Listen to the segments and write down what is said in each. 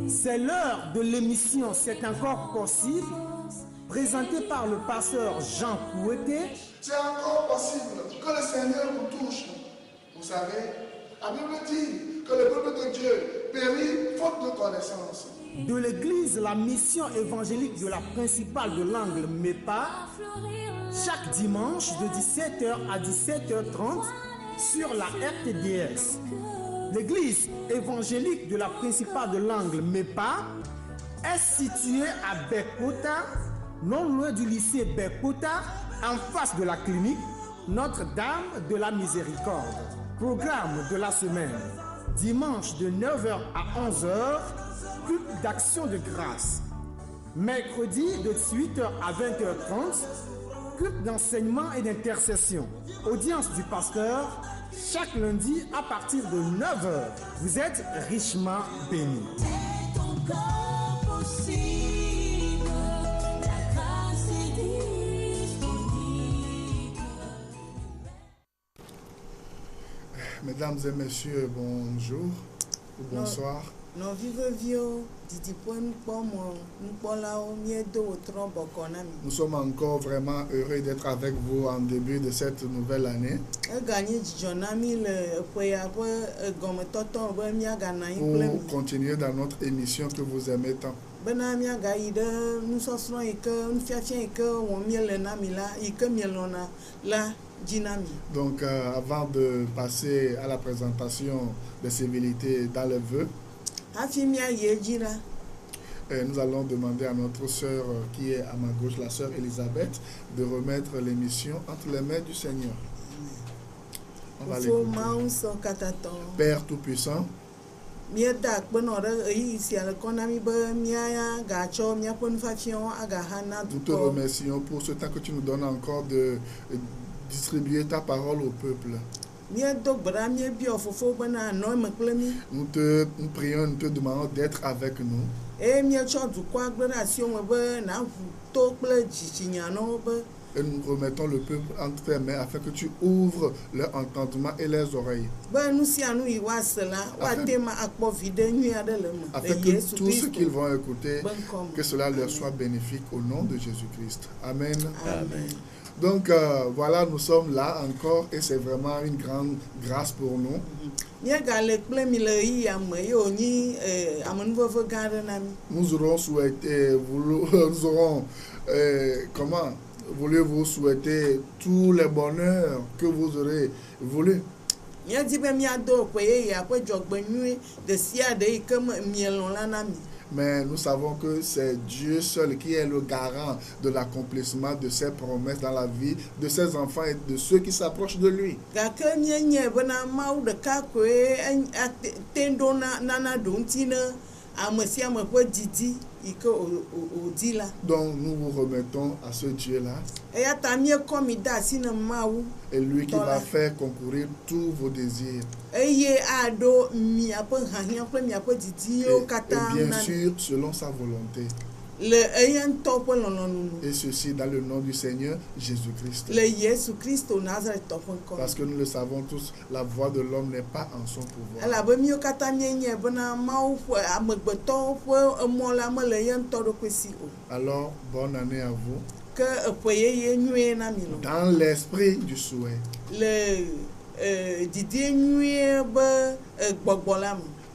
C'est l'heure de l'émission C'est encore possible, présentée par le pasteur Jean Kouété. C'est encore possible que le Seigneur vous touche. Vous savez, la Bible dit que le peuple de Dieu périt faute de connaissance. De l'église La Mission évangélique de la principale de l'Angle MEPA, chaque dimanche de 17h à 17h30 sur la RTDS. L'église évangélique de la principale de l'Angle MEPA est située à Bekota, non loin du lycée Bekota, en face de la clinique Notre-Dame de la Miséricorde. Programme de la semaine: dimanche de 9h à 11h, culte d'action de grâce. Mercredi de 18h à 20h30, culte d'enseignement et d'intercession. Audience du pasteur chaque lundi à partir de 9h. Vous êtes richement bénis. C'est encore possible, la grâce est disponible. Mesdames et messieurs, bonjour ou bonsoir. Non, vive vieux, Didi Point, Nous sommes encore vraiment heureux d'être avec vous en début de cette nouvelle année pour continuer dans notre émission que vous aimez tant. Donc, avant de passer à la présentation des civilités dans les vœux, nous allons demander à notre sœur qui est à ma gauche, la sœur Elisabeth, de remettre l'émission entre les mains du Seigneur. On va l'écouter. Père Tout-Puissant, nous te remercions pour ce temps que tu nous donnes encore de distribuer ta parole au peuple. Nous prions, nous te demandons d'être avec nous. Et nous remettons le peuple entre tes mains afin que tu ouvres leur entendement et leurs oreilles. Afin que tout ce qu'ils vont écouter, que cela leur soit bénéfique au nom de Jésus-Christ. Amen. Amen. Donc voilà, nous sommes là encore et c'est vraiment une grande grâce pour nous. Nous aurons souhaité, nous aurons, comment voulez-vous souhaiter tous les bonheurs que vous aurez voulu. Mais nous savons que c'est Dieu seul qui est le garant de l'accomplissement de ses promesses dans la vie de ses enfants et de ceux qui s'approchent de lui. Donc nous vous remettons à ce Dieu-là. Et lui qui va faire concourir tous vos désirs. Et bien sûr, selon sa volonté. Et ceci dans le nom du Seigneur Jésus-Christ. Parce que nous le savons tous, la voix de l'homme n'est pas en son pouvoir. Alors, bonne année à vous. Dans l'esprit du souhait.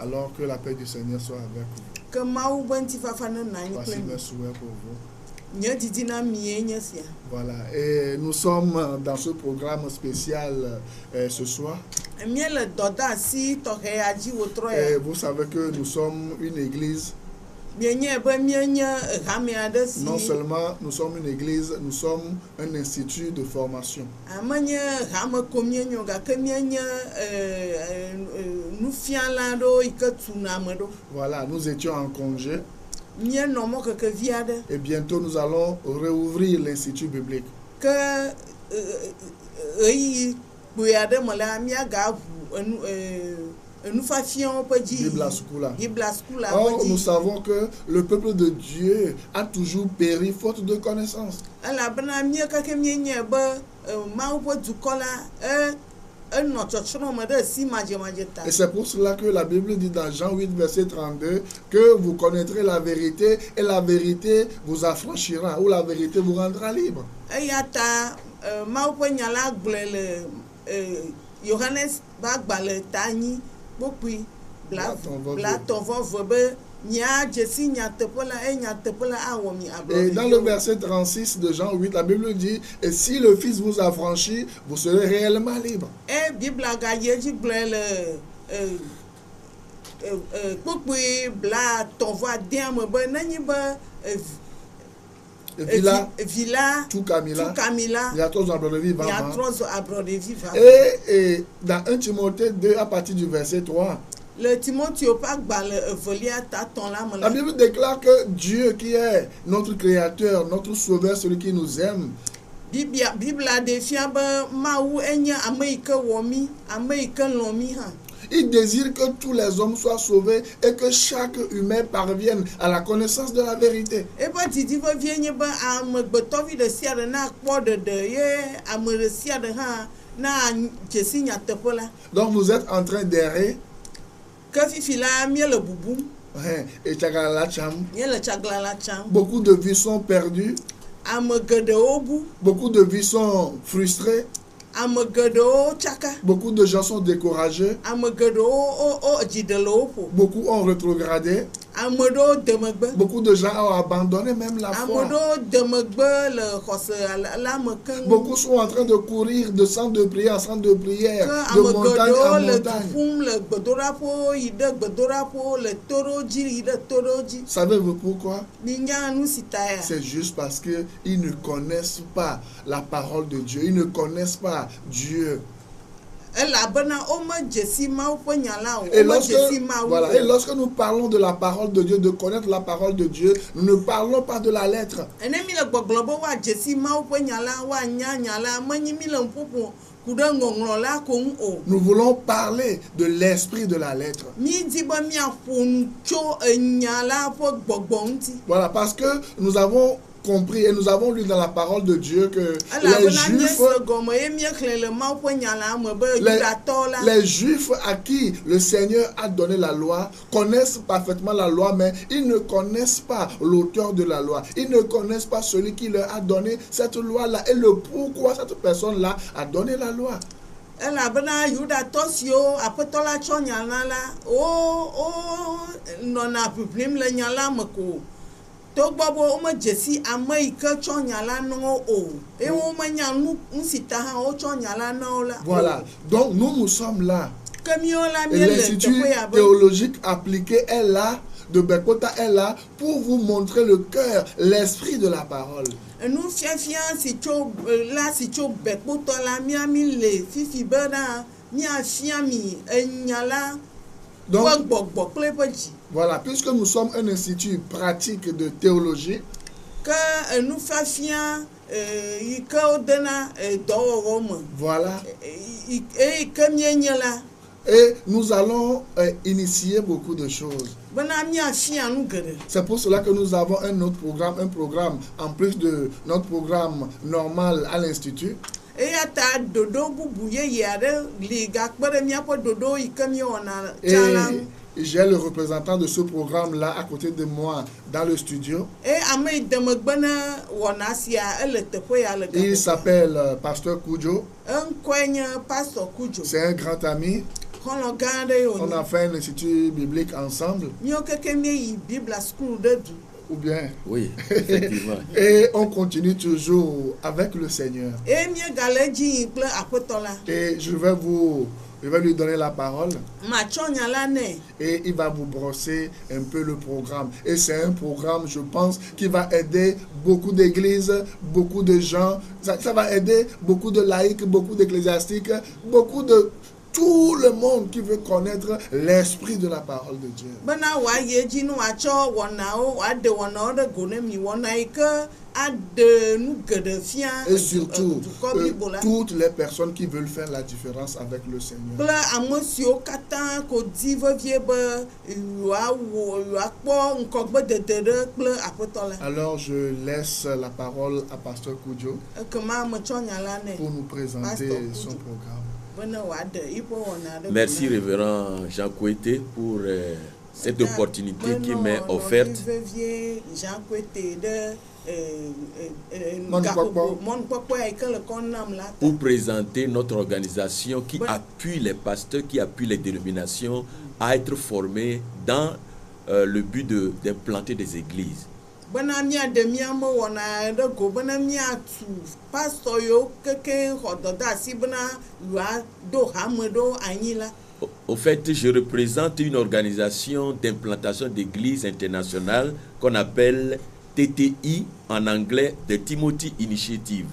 Alors que la paix du Seigneur soit avec vous. Voici mes souhaits pour vous. Voilà, et nous sommes dans ce programme spécial ce soir. Et vous savez que nous sommes une église. Non seulement nous sommes une église, nous sommes un institut de formation. Voilà, nous étions en congé. Et bientôt nous allons réouvrir l'institut biblique. Or, nous savons que le peuple de Dieu a toujours péri faute de connaissance. Et c'est pour cela que la Bible dit dans Jean 8, verset 32, que vous connaîtrez la vérité et la vérité vous affranchira, ou la vérité vous rendra libre. Et dans le verset 36 de Jean 8, la Bible dit, et si le Fils vous affranchit, vous serez réellement libre. Villa, tout Camilla, il y a 3 arbres de vie vivants. Et dans 1 Timothée 2, à partir du verset 3, la Bible déclare que Dieu qui est notre créateur, notre sauveur, celui qui nous aime, il désire que tous les hommes soient sauvés et que chaque humain parvienne à la connaissance de la vérité. Donc vous êtes en train d'errer. Et beaucoup de vies sont perdues. Beaucoup de vies sont frustrées. Beaucoup de gens sont découragés. Beaucoup ont rétrogradé. Beaucoup de gens ont abandonné même la foi. Beaucoup sont en train de courir de centre de prière en centre de prière, de montagne en montagne. Savez-vous pourquoi? C'est juste parce qu'ils ne connaissent pas la parole de Dieu. Ils ne connaissent pas Dieu. Et lorsque nous parlons de la parole de Dieu, de connaître la parole de Dieu, nous ne parlons pas de la lettre. Nous voulons parler de l'esprit de la lettre. Voilà, parce que nous avons compris et nous avons lu dans la parole de Dieu que les Juifs à qui le Seigneur a donné la loi connaissent parfaitement la loi, mais ils ne connaissent pas l'auteur de la loi. Ils ne connaissent pas celui qui leur a donné cette loi-là et le pourquoi cette personne-là a donné la loi. Voilà, donc nous sommes là. Et l'Institut théologique appliqué est là, de Bekota est là, pour vous montrer le cœur, l'esprit de la parole. Donc, voilà, puisque nous sommes un institut pratique de théologie, voilà, et nous allons initier beaucoup de choses. C'est pour cela que nous avons un autre programme, un programme en plus de notre programme normal à l'Institut. Et j'ai le représentant de ce programme-là à côté de moi dans le studio. Il s'appelle Pasteur Kudjo. C'est un grand ami. On a fait un institut biblique ensemble. Ou bien? Oui, effectivement. Et on continue toujours avec le Seigneur. Et je vais lui donner la parole. Et il va vous brosser un peu le programme. Et c'est un programme, je pense, qui va aider beaucoup d'églises, beaucoup de gens. Ça va aider beaucoup de laïcs, beaucoup d'ecclésiastiques, beaucoup de tout le monde qui veut connaître l'esprit de la parole de Dieu. Et surtout, toutes les personnes qui veulent faire la différence avec le Seigneur. Alors je laisse la parole à Pasteur Kudjo pour nous présenter son programme. Merci révérend Jean Kouete pour cette opportunité qui m'est offerte. Pour présenter notre organisation qui appuie les pasteurs, qui appuie les dénominations à être formés dans le but d'implanter des églises. Au fait, je représente une organisation d'implantation d'églises internationales qu'on appelle TTI en anglais, The Timothy Initiative.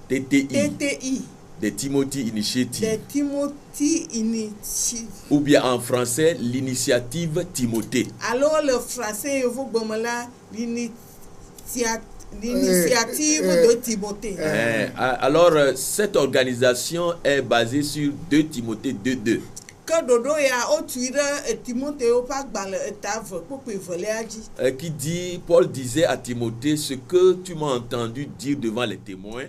TTI. The Timothy Initiative. Ou bien en français, l'initiative Timothée. Alors le français, vous l'initiative de Timothée. Alors, cette organisation est basée sur 2 Timothée 2:2. Qui dit, Paul disait à Timothée, ce que tu m'as entendu dire devant les témoins,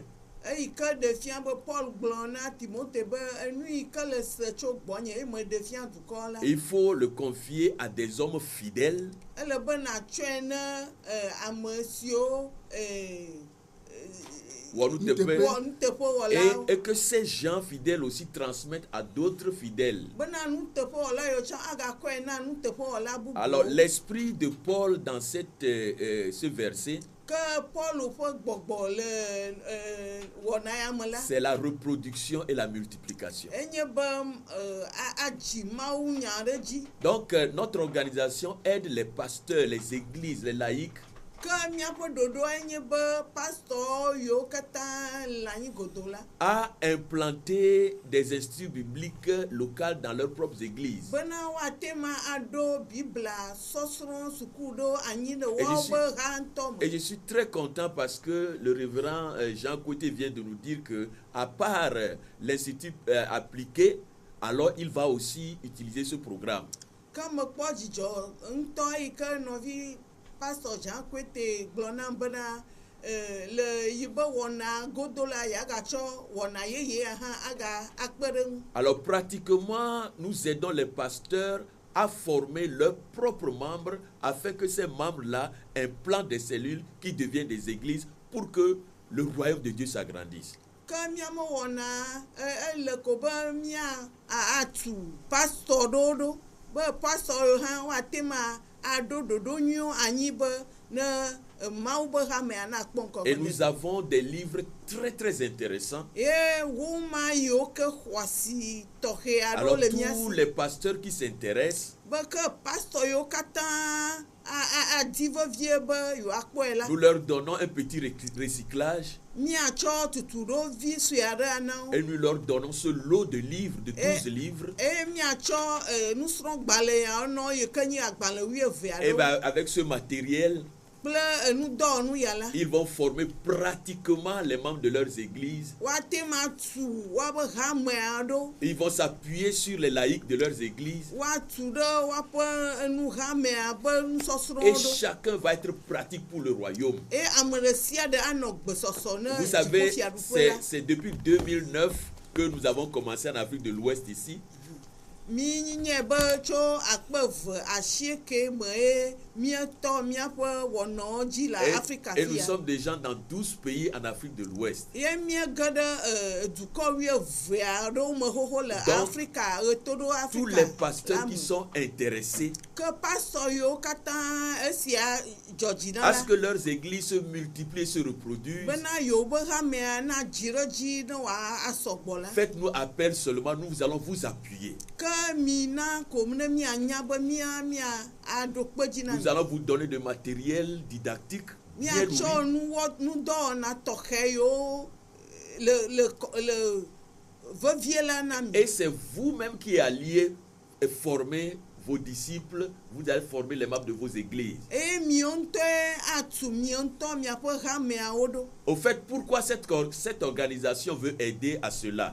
il faut le confier à des hommes fidèles et que ces gens fidèles aussi transmettent à d'autres fidèles. Alors l'esprit de Paul dans ce verset, c'est la reproduction et la multiplication. Donc notre organisation aide les pasteurs, les églises, les laïcs à implanter des instituts bibliques locaux dans leurs propres églises. Et je suis très content parce que le révérend Jean Kouete vient de nous dire que à part l'institut appliqué, alors il va aussi utiliser ce programme. Pasteur Jean Kouete glona bana le yiba wona godola yagacho wona yeye aga akpereng. Alors pratiquement nous aidons les pasteurs à former leurs propres membres afin que ces membres-là implantent des cellules qui deviennent des églises pour que le royaume de Dieu s'agrandisse. Kamiamo wona le koba mia atu pasteur dodo ba pasteur han watema. Et nous avons des livres très très intéressants. Alors tous les pasteurs qui s'intéressent, nous leur donnons un petit recyclage. Et nous leur donnons ce lot de livres, de 12 livres. Et avec ce matériel, ils vont former pratiquement les membres de leurs églises. Ils vont s'appuyer sur les laïcs de leurs églises. Et chacun va être pratique pour le royaume. Vous savez, c'est depuis 2009 que nous avons commencé en Afrique de l'Ouest ici. Et nous sommes déjà dans 12 pays en Afrique de l'Ouest. Donc, tous les pasteurs qui sont intéressés à ce que leurs églises se multiplient et se reproduisent, faites-nous appel seulement, nous allons vous appuyer. Nous allons vous donner de matériel didactique. Et c'est vous-même qui alliez former vos disciples, vous allez former les membres de vos églises. Au fait, pourquoi cette organisation veut aider à cela?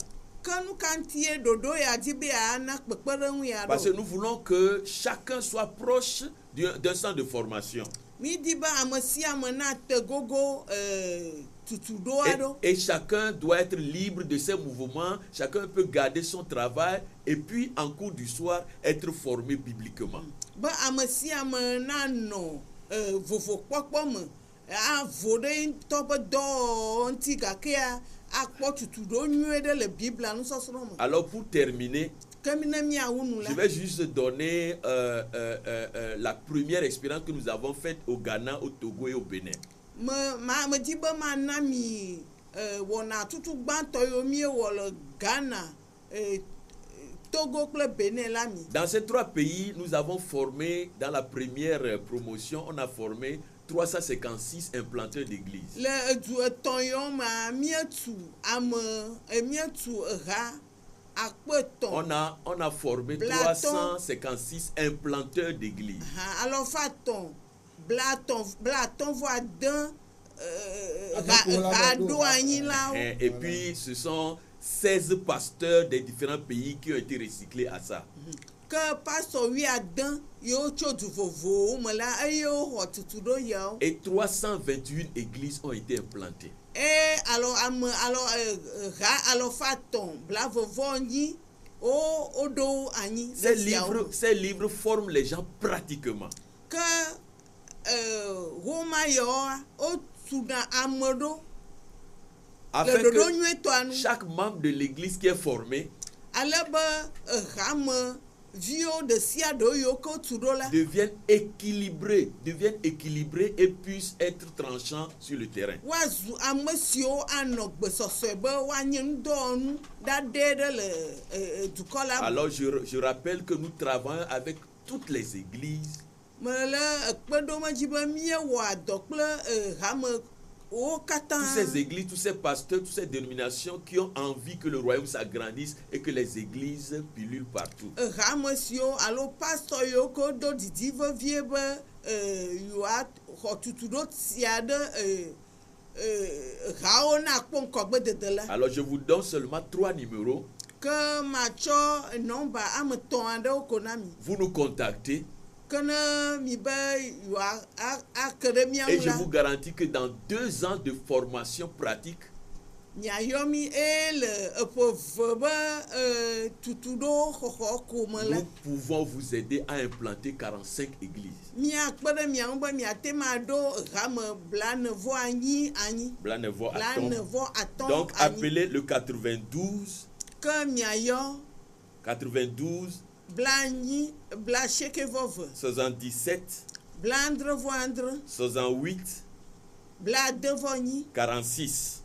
Parce que nous voulons que chacun soit proche d'un centre de formation. mi di ba amasi amana te gogo tutudo ado. Et chacun doit être libre de ses mouvements, chacun peut garder son travail et puis en cours du soir être formé bibliquement. Ba amasi amana no vovo kpokpo me a vode to ba do nti gakea akpo tutudo nyu de le bible anu sosoro me. Alors pour terminer, Kamina mi awunu la. je vais juste donner la première expérience que nous avons faite au Ghana, au Togo et au Bénin. Me di ba ma na mi wona tutu gbanto yo mi wo le Ghana Togo kple Benin la mi. Dans ces trois pays, nous avons formé, dans la première promotion, on a formé 356 implanteurs d'église. Le du eton yo ma mietu ame mietu ra akpeton. On a formé Blaton. 356 implanteurs d'église. Alors faton blaton voit d'un rado anyi la. Et puis, ce sont 16 pasteurs des différents pays qui ont été recyclés à ça. Que pastor wi adan yo cho du vovo me la ayo ho tutudo yo. Et 328 églises ont été implantées. Alors alors faton bla vovo anyi odo anyi. Ces livres forment les gens pratiquement. Que Roma yo o tuda amodo. Afin que chaque membre de l'église qui est formé devienne équilibré et puisse être tranchant sur le terrain. Alors je rappelle que nous travaillons avec toutes les églises. Toutes ces églises, tous ces pasteurs, toutes ces dénominations qui ont envie que le royaume s'agrandisse et que les églises pullulent partout. Alors je vous donne seulement 3 numéros. Vous nous contactez. Et je vous garantis que dans 2 ans de formation pratique, nous pouvons vous aider à implanter 45 églises. Donc appelez le 92 77 68 46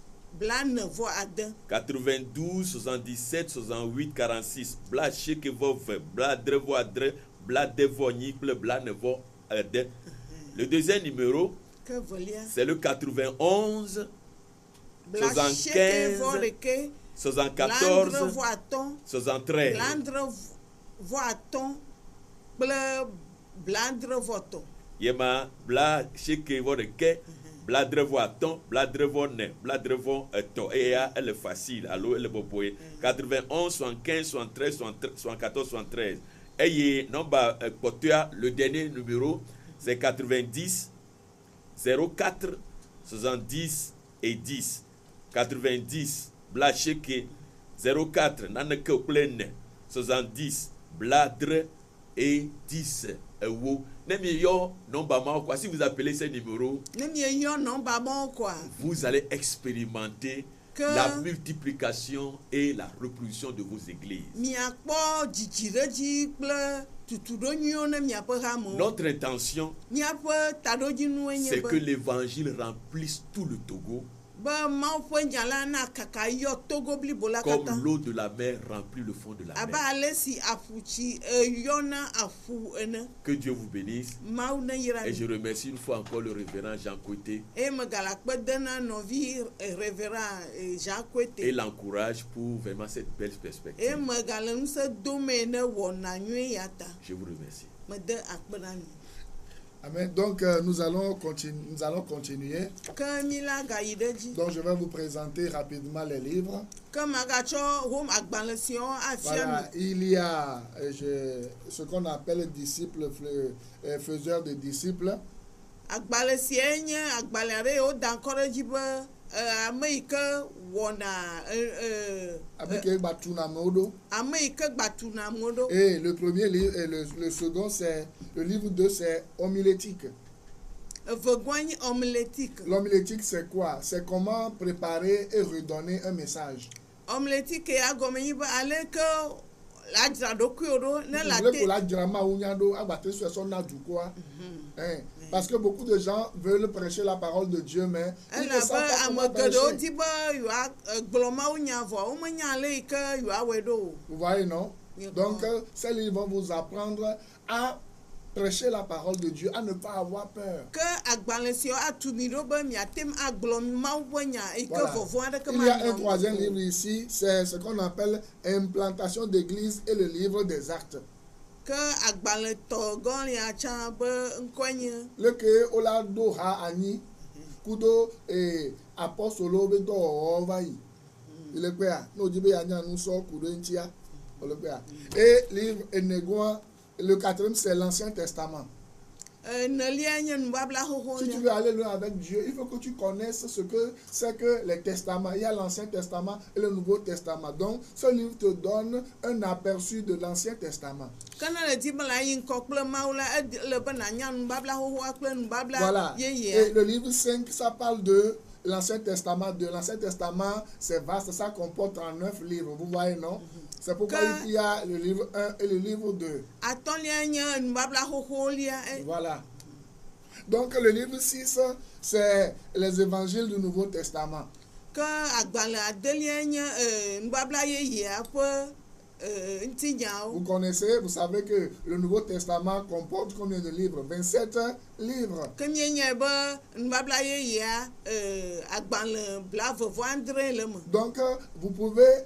92 77 68 46 bla cheke vove bla drevo adre bla devoni bla nevo ade. Le deuxième numéro, c'est le 91 75 74 73. Yema bla cheke voreke bladrevo aton bladrevo ne bladrevo to elle est facile allo elle boboye 91 75 73 74 73. Et nomba potua le dernier numéro c'est 90 04 70 et 10 90 bla cheke 04 naneke pleine 70 bladre et 10 euros. Si vous appelez ces numéros, vous allez expérimenter la multiplication et la reproduction de vos églises. Notre intention, c'est que l'évangile remplisse tout le Togo, comme l'eau de la mer remplit le fond de la mer. Que Dieu vous bénisse. Et je remercie une fois encore le révérend Jean Côté et l'encourage pour vraiment cette belle perspective. Je vous remercie. Amen. Donc nous allons continuer. Donc je vais vous présenter rapidement les livres. Voilà, il y a ce qu'on appelle disciples, faiseurs de disciples. agbalẽ sie nye agbalẽ aɖe wo da ŋkɔ ɖe dzi be ame yi ke wɔna avec les Batunamodou. ame yi ke gbatuna amewo ɖo. Et le premier livre, et le second, c'est le livre 2, c'est homilétique. Evegua nye homilétique. L'homilétique, c'est quoi? C'est comment préparer et redonner un message. Homilétique ya gɔme nyi be ale ke la dzra ɖokuiwo ɖo ne la Le te. pour la drama ou nyado, abattre sur son du quoi. Parce que beaucoup de gens veulent prêcher la parole de Dieu, mais ils ne savent pas comment ame geɖewo prêcher. di be yewoa gblɔ mawu nya vɔ womenya ale yi ke yewoawɔe ɖo o. Vous voyez, non? D'accord. Donc, ces livres vont vous apprendre à prêcher la parole de Dieu, à ne pas avoir peur. Ke agbalẽ siwo atu mi ɖo be miatem agblɔ mawu ƒe nya yi ke Voilà. vɔvɔ aɖeke Il y a un troisième livre ici, c'est ce qu'on appelle Implantation d'église et le livre des actes. ke agbalẽtɔ gɔlia tsã be ŋkɔe nye Le que ola do ha anyi, kudo apostolo be do va yi. Il est quoi? Nous dit be anya nous sort kudo ntia. Le quoi? Et livre Enegoa, le quatrième c'est l'Ancien Testament. nelia nye nubabla xoxo Si tu nya. veux aller loin avec Dieu, il faut que tu connaisses ce que c'est que les testaments. Il y a l'Ancien Testament et le Nouveau Testament. Donc, ce livre te donne un aperçu de l'Ancien Testament. ke ne le di be la yi ŋkɔ kple mawu la ele be nanya nubabla xoxoa kple nubabla Voilà. Et yeyea. le livre 5, ça parle de l'Ancien Testament. De l'Ancien Testament, c'est vaste, ça comporte 39 livres. Vous voyez, non? C'est pourquoi il y a le livre 1 et le livre 2. Atɔlia nye nubabla xoxolia. Voilà. Donc, le livre 6, c'est les évangiles du Nouveau Testament. Ke agbalẽ adelia nye nubabla yeyea ƒe ŋutinyawo. Vous connaissez, vous savez que le Nouveau Testament comporte combien de livres? 27 livres. Ke mienyae be nubabla yeyea agbalẽ blavevoadre le me. Donc, vous pouvez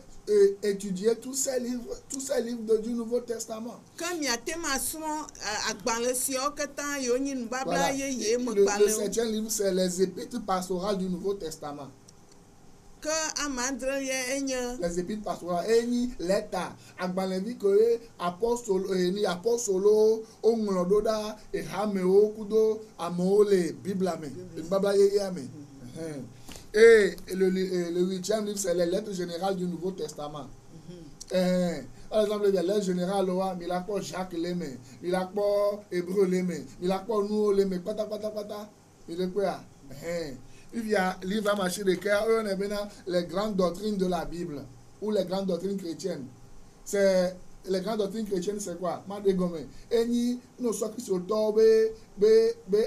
étudier tous ces livres du Nouveau Testament. Ke miatem asrɔ̃ agbalẽ siwo katã yiwo nye nubabla Voilà. yeye me Le gbalẽwo. septième livre, c'est les épîtres pastorales du Nouveau Testament. Ke amadrelia enye Les épîtres pastorales, eni leta, agbalẽvi que apostolo, onglododa, et hameo kudo, amoole, Bible me, le Bible yeye me. Et le huitième livre, c'est les lettres générales du Nouveau Testament. Par exemple, les lettres générales, il y a Jacques Lémé, il y a Hébreu Lémé, il y a nous Lémé, pata. Il y a quoi? Il y a livre à marcher de cœur, les grandes doctrines de la Bible, ou les grandes doctrines chrétiennes. C'est les grandes doctrines chrétiennes, c'est quoi? Madégomé. Et nous sommes qui sont tombés,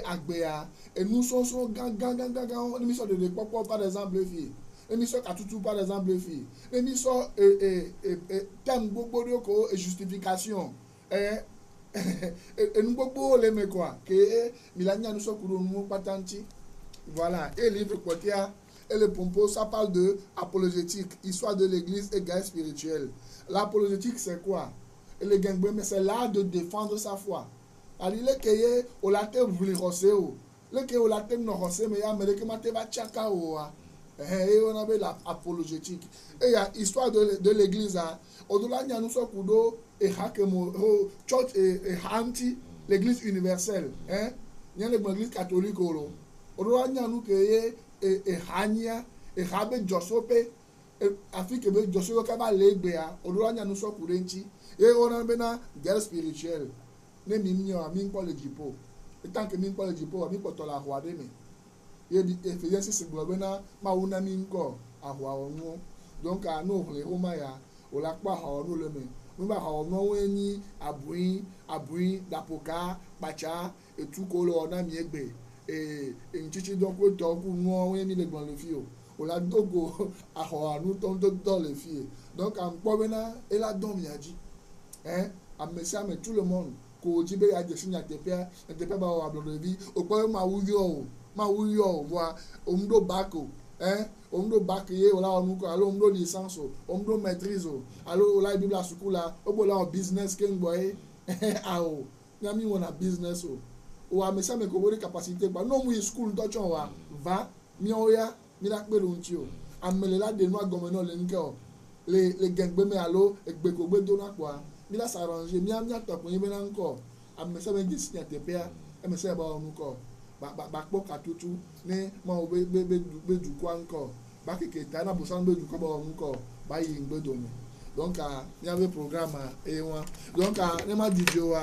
agbea. Et nous sommes nous sommes de l'époque, par exemple, les filles. Et sommes à tout, par exemple, les filles. Et nous sommes thème beaucoup de justification. Et nous beaucoup les mais quoi? Que Milania nous sommes nous patanti. Voilà. Et le livre Quotia et le pompo, ça parle de apologétique, histoire de l'église et guerre spirituelle. L'apologétique, c'est quoi? Et le gangbé, mais c'est l'art de défendre sa foi. Alors, il est que on l'a te voulu rosser. Le que on l'a te non rosser, mais il y a mais que mate va tchaka ou et on avait l'apologétique. Et il y a histoire de l'église. Au-delà, il y a nous sommes kudo et hakemo church et anti l'église universelle. Il y a l'église catholique au au-delà, il y a nous que et hania et rabe josope afin que josope kaba legbea au-delà, il y a nous sommes kudenti et on a bena guerre spirituelle. Ne mimio amin pour le jipo. Et tant que min pour le jipo, amin pour la roi de me. Et faisait ce globena mauna minko a roi ono. Donc à nous les romaya au la quoi ono le me. Nous va ono weni abui d'apoka bacha et tout colo on a miegbe. Et une chichi donc au temps où nous on weni les grands filles. Au la dogo a roi nous tombe dans les filles. Donc en quoi et la don vient dit. À message mais tout le monde. Ko jibe ya jesin ya tepia ba wa blodevi o po ma wuyo wa omdo bako omdo bakiye ola onuko alo omdo licence omdo maîtrise alo ola bibla sukula obola business ken boy ao nyami wona business o wa mesa me ko wori capacité ba no mu school dochon wa va mi oya mi la pe runchi o amele la de no agomeno le nke o le gengbe me alo egbe ko gbe do na kwa mi la s'arranger mi amia to ko yebe na nko amese me gisi ya tepia amese ba onuko bakpo katutu ne ma be du kwa encore ba ke ta na bosan be du ko ba encore ba yi ngbe do me donc il y avait programme et donc ne ma video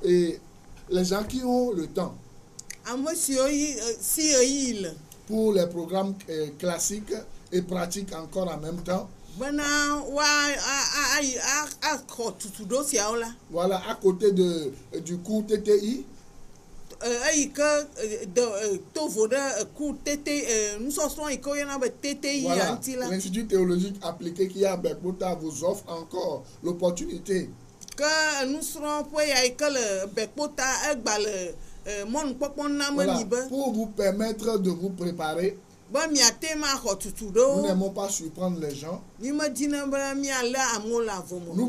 et les gens qui ont le temps pour les programmes classiques et pratiques encore en même temps. Voilà, à côté du cours TTI. Voilà, l'Institut théologique appliqué qui est à Bekpota vous offre encore l'opportunité. Voilà, pour vous permettre de vous préparer. Nous n'aimons pas surprendre les gens. Nous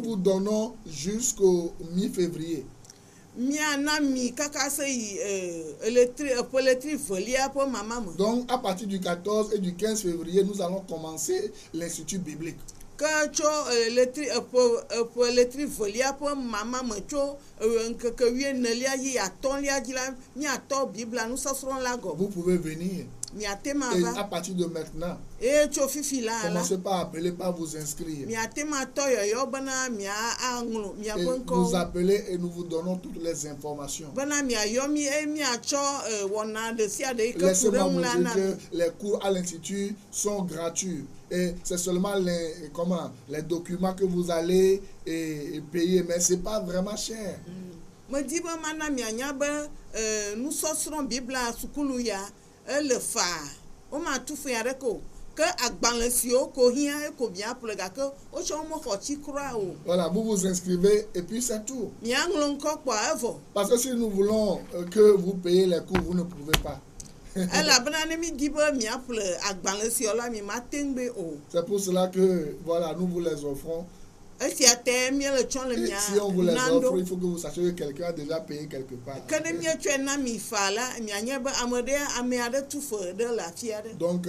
vous donnons jusqu'au mi-février. Donc, à partir du 14 et du 15 février, nous allons commencer l'Institut biblique. Vous pouvez venir. Et à partir de maintenant, commencez pas à appeler, pas vous inscrire. Et nous appelez et nous vous donnons toutes les informations. Laissez-moi vous dire que les cours à l'Institut sont gratuits. Et c'est seulement les documents que vous allez payer, mais ce n'est pas vraiment cher. Voilà, vous vous inscrivez et puis c'est tout. Parce que si nous voulons que vous payiez les cours, vous ne pouvez pas. C'est pour cela que voilà, nous vous les offrons. Et si on vous les offre, il faut que vous sachiez que quelqu'un a déjà payé quelque part. Donc,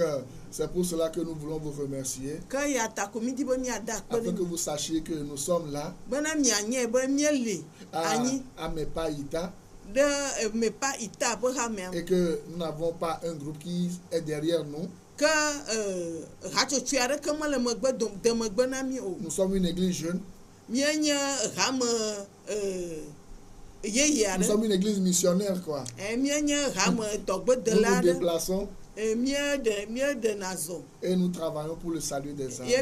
c'est pour cela que nous voulons vous remercier. Afin que vous sachiez que nous sommes là à Mepaïta. Et que nous n'avons pas un groupe qui est derrière nous. Nous sommes une église jeune. Nous sommes une église missionnaire, quoi. Nous nous déplaçons. Et nous travaillons pour le salut des âmes. Et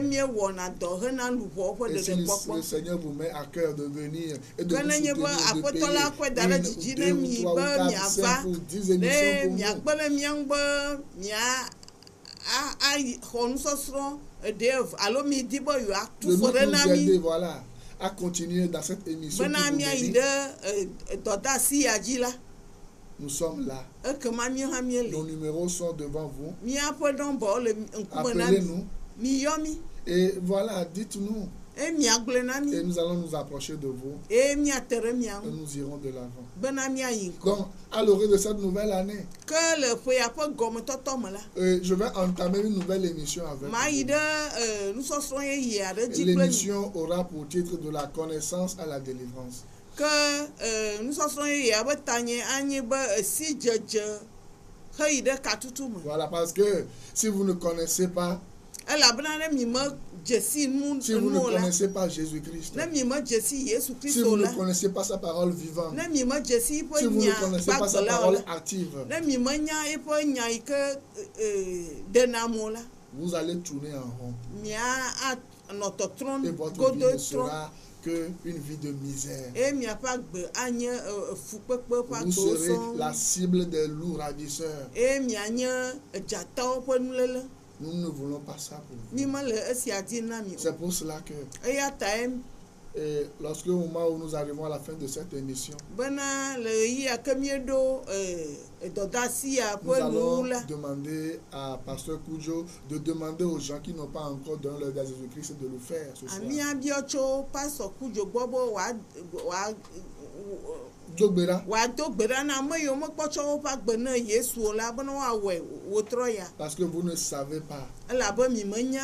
si le Seigneur vous met à cœur de venir et de vous soutenir, de payer 1, 2, 3, 4, 5 ou 10 émissions pour nous aider, voilà, à continuer dans cette émission. Nous sommes là. Nos numéros sont devant vous. Appelez-nous. Et voilà, dites-nous. Et nous allons nous approcher de vous. Et nous irons de l'avant. Donc, à l'orée de cette nouvelle année, je vais entamer une nouvelle émission avec vous. L'émission aura pour titre de la connaissance à la délivrance. Voilà, parce que si vous ne connaissez pas, si vous ne connaissez pas Jésus-Christ, si vous ne connaissez pas sa parole vivante, si vous ne connaissez pas sa parole active, vous allez tourner en rond. Et votre vie ne sera qu'une vie de misère. Vous serez la cible des loups ravisseurs. Nous ne voulons pas ça pour vous. C'est pour cela que lorsque au moment où nous arrivons à la fin de cette émission, nous allons demander à Pasteur Kujo de demander aux gens qui n'ont pas encore donné leur vie à Jésus-Christ de le faire ce soir. Parce que vous ne savez pas.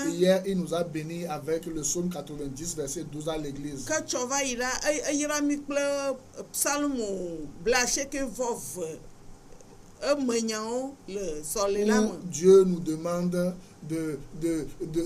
Hier, il nous a bénis avec le psaume 90, verset 12 à l'église. emenyawo le sɔlila où me. Dieu nous demande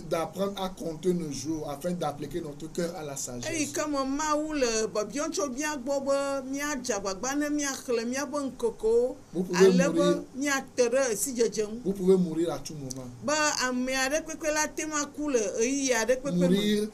d'apprendre à compter nos jours afin d'appliquer notre cœur à la eyi sagesse. ke me Mawu le biabiam tso mía gbɔ be míadze agbagba ne míaxlẽ míabe ŋkekewo Vous pouvez ale be mourir. míate ɖe esidzedze ŋu. Vous pouvez mourir à tout moment. Be ame aɖe kpekpe la te ŋu aku le ɣeyiɣi aɖe kpekpe me. Mourir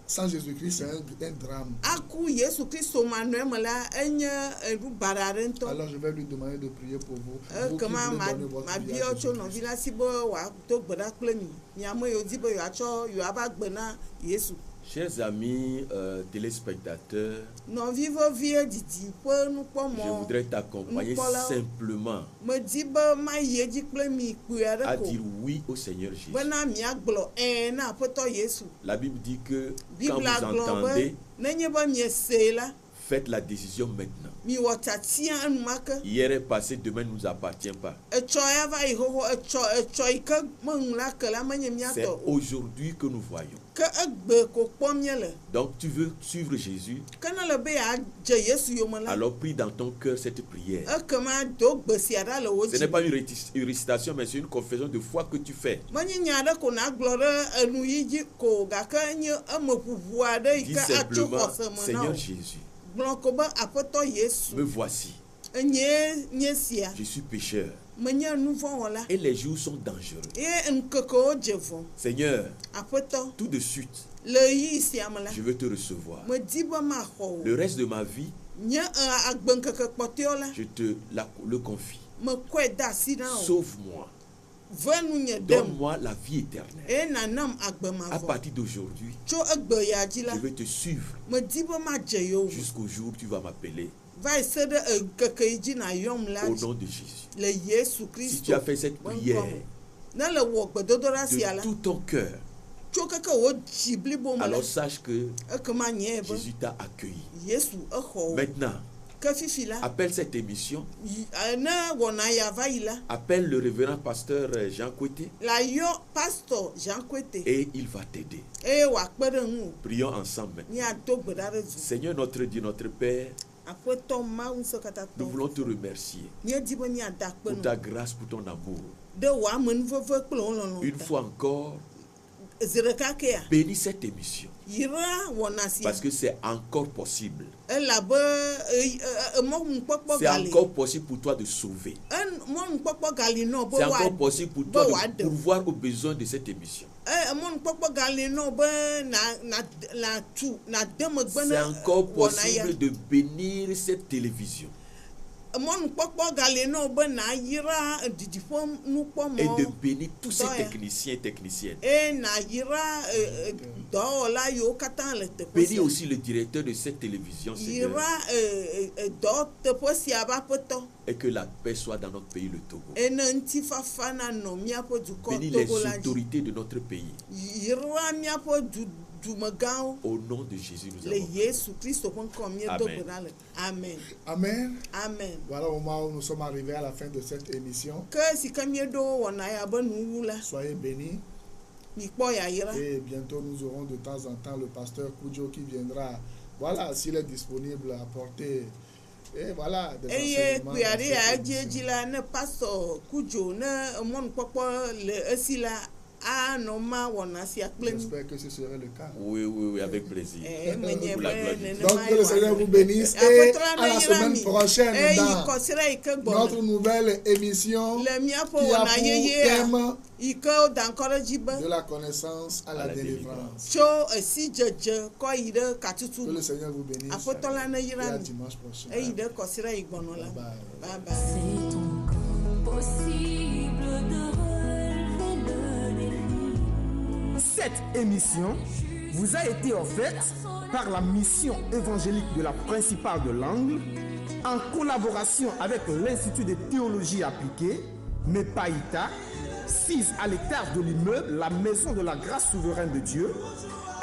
sans Jésus-Christ, c'est un drame. Aku Yesu Kristo manɔe me la enye eɖu baɖa aɖe ŋutɔ. Alors je vais lui demander de prier pour vous. Vous qui Ekema voulez donner votre vie à mabiɔ tso Jésus-Christ. nɔvi la si be wòado gbe ɖa kple mi. Mi ame yiwo di be yewoava gbe na Yesu. Chers amis téléspectateurs, Nɔvi vevie didi ƒe je nukpɔmɔ. voudrais t'accompagner Nukpɔlawo. simplement Medi be mayi edzi kple mi kpui à aɖe ko. dire oui au Seigneur Jésus. Bena miagblɔ na Aƒetɔ Yesu. La Bible dit que quand Bibla vous gblɔ entendez, be nenye be miesee la, faites la décision maintenant. miwɔ tatia enumake. Hier est passé, demain ne nous appartient pas. Etsɔ ya va yi xoxo etsɔ yi ke meŋu la ke la menye C'est míatɔ o. aujourd'hui que nous voyons. Ke egbe ko kpɔm míele. Donc tu veux suivre Jésus, Ke ne le be yeadze Yesu yome la, alors prie dans ton cœur cette prière. ekema do gbe sia ɖa le wo Ce n'est dzi. pas une récitation, mais c'est une confession de foi que tu fais. Menye nya aɖe ko nàgblɔ ɖe enu yi dzi ko gake nye emeƒuƒu aɖe yi Dis ke atso simplement, xɔse me na Seigneur o. Jésus, Gblɔ ko be Aƒetɔ Yesu, me voici, nye sia, je suis pécheur. menye nu vɔ̃ wɔla. Et les jours sont dangereux. Ye ŋkekewo dze vɔ. Seigneur, Aƒetɔ, tout de suite, le ɣeyiɣi sia me la, je veux te recevoir. medi be maxɔ o. Le reste de ma vie, Nye agbeŋkeke kpɔtɔewo la, je te le confie. mekɔe de asi na o. Sauve-moi. Ve nunye dem. Donne-moi la vie éternelle. Eye nanam À agbemavɔ. partir d'aujourd'hui, Tso egbe ya dzi la, je vais te suivre medi be madze yewo me. jusqu'au jour où tu vas m'appeler Va yi se ɖe ŋkeke yi dzi nàyɔm la au dzi. nom de Jésus. Le Yesu Si Kristo tu as fait cette ƒe prière ŋkɔ me. Ne le wɔ gbedodoɖa sia de la, tout ton cœur, tso keke wo dzi blibo me la, alors sache que ekema nye be Jésus t'a accueilli. Yesu exɔ wo. Maintenant, Ke fifi la, appelle cette émission, ne wɔna ya va yi la, appelle le révérend pasteur Jean Koueté la yɔ pastor Jean Koueté et il va t'aider. eye wòakpe ɖe ŋu. Prions ensemble maintenant. Míado gbe ɖa ɖe dzi. Seigneur notre Dieu, notre Père, Aƒetɔ Mawu Ŋusẽkatãtɔ. nous voulons te remercier Míedi be míada akpe pour nɔ ta grâce, pour ton amour. ɖe wò amenuveve kple wò lɔlɔ̃ Une ta. fois encore, Zi ɖeka kea, bénis cette émission yra wɔna sia. parce que c'est encore possible. Elabe mɔnukpɔkpɔ C'est gali. encore possible pour toi de sauver. Mɔnukpɔkpɔ gali nɔ be C'est encore wòaɖe. possible pour be toi de wòaɖe. pourvoir aux besoins de cette émission. Mɔnukpɔkpɔ gali nɔ be nade megbe C'est ne encore wɔna ya. possible de bénir cette télévision Mɔnukpɔkpɔ gali nɔ be nayira didiƒe et de nukpɔmɔ. bénir tous ces Dɔya. techniciens et techniciennes. Eye nayira dɔwɔla yiwo katã le teƒe Bénis sia. aussi le directeur de cette télévision, Seigneur, Yira dɔ teƒe sia ƒe aƒetɔ. et que la paix soit dans notre pays, le Togo. Ene ŋutifafa nanɔ míaƒe dukɔ Bénis les Togo la dzi. autorités de notre pays. Yira míaƒe dumegãwo. Au nom de Jésus, nous Le avons. Yesu Kristo ƒe ŋkɔ míedo Amen. gbe ɖa le. Amen. Amen. Amen. Voilà au moment où nous sommes arrivés à la fin de cette émission. Ke si ke míeɖo wɔna ya be nuwu la, Soyez bénis. mikpɔ yayra. Et bientôt nous aurons de temps en temps le pasteur Kudjo qui viendra. Voilà, s'il est disponible, apporter. Et voilà, des Eye enseignements kpui dans aɖe cette ya edzi émission. edzi la, ne pastor Kudzo ne mɔnukpɔkpɔ le esi la, anɔ ma wɔna sia kple mi. J'espère que ce serait le cas. Oui, avec plaisir. Menye Pour la be gloire de Dieu. nenema Donc que le Seigneur vous bénisse et Aƒetɔ la à la neyra semaine mi. prochaine Eyi dans kɔsira yi ke notre gbɔna nouvelle émission le míaƒe qui a wɔna pour yeyea thème yi ke woda ŋkɔ ɖe dzi de be la connaissance à la délivrance. tso esi dzedze kɔ yi ɖe katutu Que le Seigneur vous bénisse Aƒetɔ la et neyra à mi. dimanche prochain. Eyi ɖe kɔsira yi gbɔnɔ la. Bye bye. Bye bye. C'est encore possible de relever le défi. Cette émission vous a été offerte par la mission évangélique de la principale de l'Angle en collaboration avec l'Institut de théologie appliquée, MEPAITA, 6 à l'étage de l'immeuble La Maison de la Grâce Souveraine de Dieu,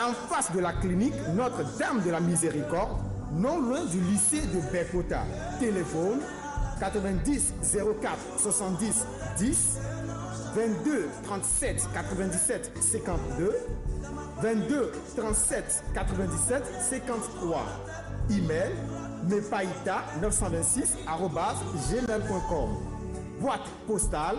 en face de la clinique Notre-Dame de la Miséricorde, non loin du lycée de Bekota. Téléphone 90 04 70 10 22 37 97 52 22 37 97 53. Email mepaita926@gmail.com. boîte postale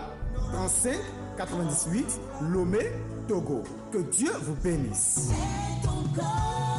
35 98 Lomé, Togo. Que Dieu vous bénisse. C'est ton corps.